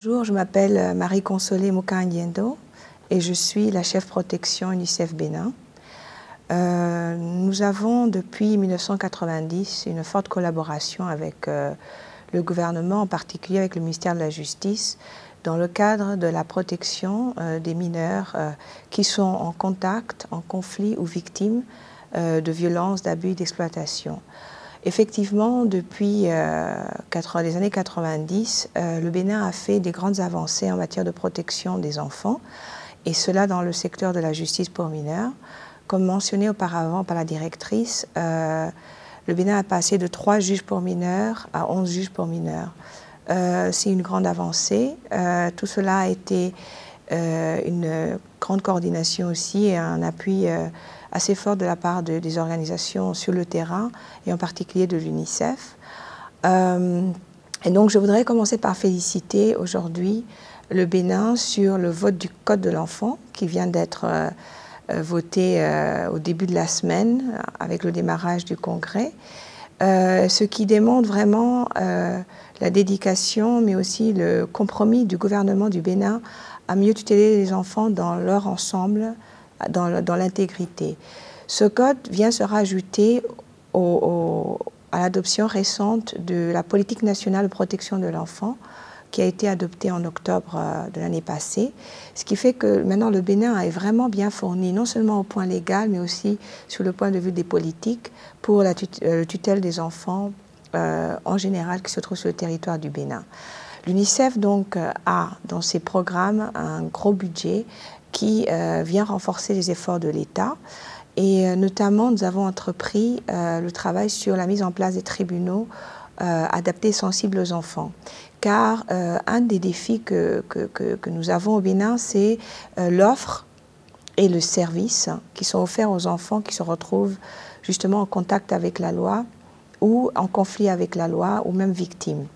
Bonjour, je m'appelle Marie-Consolée Mouka-Ndiendo et je suis la chef protection UNICEF Bénin. Nous avons depuis 1990 une forte collaboration avec le gouvernement, en particulier avec le ministère de la Justice, dans le cadre de la protection des mineurs qui sont en contact, en conflit ou victimes de violences, d'abus, d'exploitation. Effectivement, depuis les années 90, le Bénin a fait des grandes avancées en matière de protection des enfants, et cela dans le secteur de la justice pour mineurs. Comme mentionné auparavant par la directrice, le Bénin a passé de 3 juges pour mineurs à 11 juges pour mineurs. C'est une grande avancée. Tout cela a été une grande coordination aussi et un appui assez fort de la part des organisations sur le terrain et en particulier de l'UNICEF. Et donc je voudrais commencer par féliciter aujourd'hui le Bénin sur le vote du Code de l'enfant qui vient d'être voté au début de la semaine avec le démarrage du Congrès, ce qui démontre vraiment la dédication mais aussi le compromis du gouvernement du Bénin à mieux tutéler les enfants dans leur ensemble, dans l'intégrité. Ce code vient se rajouter à l'adoption récente de la politique nationale de protection de l'enfant qui a été adoptée en octobre de l'année passée, ce qui fait que maintenant le Bénin est vraiment bien fourni, non seulement au point légal, mais aussi sur le point de vue des politiques pour la tutelle des enfants en général qui se trouvent sur le territoire du Bénin. L'UNICEF donc a dans ses programmes un gros budget qui vient renforcer les efforts de l'État et notamment nous avons entrepris le travail sur la mise en place des tribunaux adaptés et sensibles aux enfants. Car un des défis que nous avons au Bénin, c'est l'offre et le service qui sont offerts aux enfants qui se retrouvent justement en contact avec la loi ou en conflit avec la loi ou même victimes.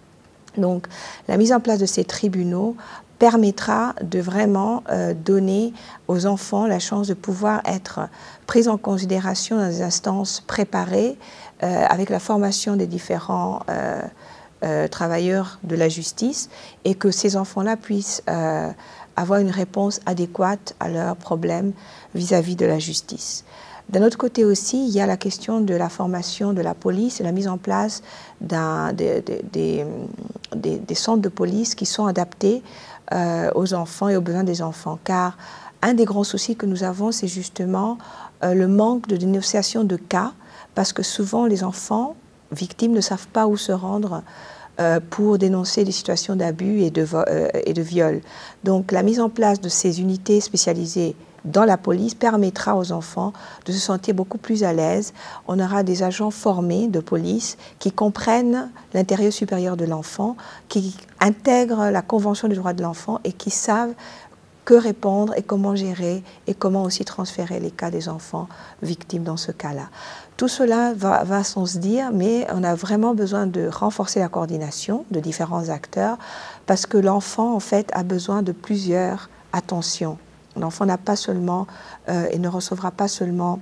Donc la mise en place de ces tribunaux permettra de vraiment donner aux enfants la chance de pouvoir être pris en considération dans des instances préparées avec la formation des différents travailleurs de la justice et que ces enfants-là puissent avoir une réponse adéquate à leurs problèmes vis-à-vis de la justice. D'un autre côté aussi, il y a la question de la formation de la police et la mise en place des centres de police qui sont adaptés aux enfants et aux besoins des enfants. Car un des grands soucis que nous avons, c'est justement le manque de dénonciation de cas, parce que souvent les enfants victimes ne savent pas où se rendre pour dénoncer des situations d'abus et de viol. Donc la mise en place de ces unités spécialisées dans la police permettra aux enfants de se sentir beaucoup plus à l'aise. On aura des agents formés de police qui comprennent l'intérêt supérieur de l'enfant, qui intègrent la Convention des droits de l'enfant et qui savent que répondre et comment gérer et comment aussi transférer les cas des enfants victimes dans ce cas-là. Tout cela va sans se dire, mais on a vraiment besoin de renforcer la coordination de différents acteurs parce que l'enfant, en fait, a besoin de plusieurs attentions. L'enfant n'a pas seulement et ne recevra pas seulement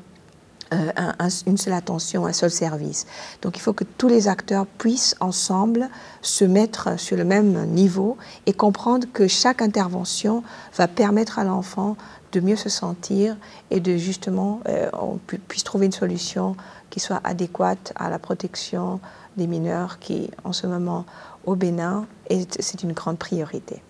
une seule attention, un seul service. Donc il faut que tous les acteurs puissent ensemble se mettre sur le même niveau et comprendre que chaque intervention va permettre à l'enfant de mieux se sentir et de justement on puisse trouver une solution qui soit adéquate à la protection des mineurs qui en ce moment au Bénin c'est une grande priorité.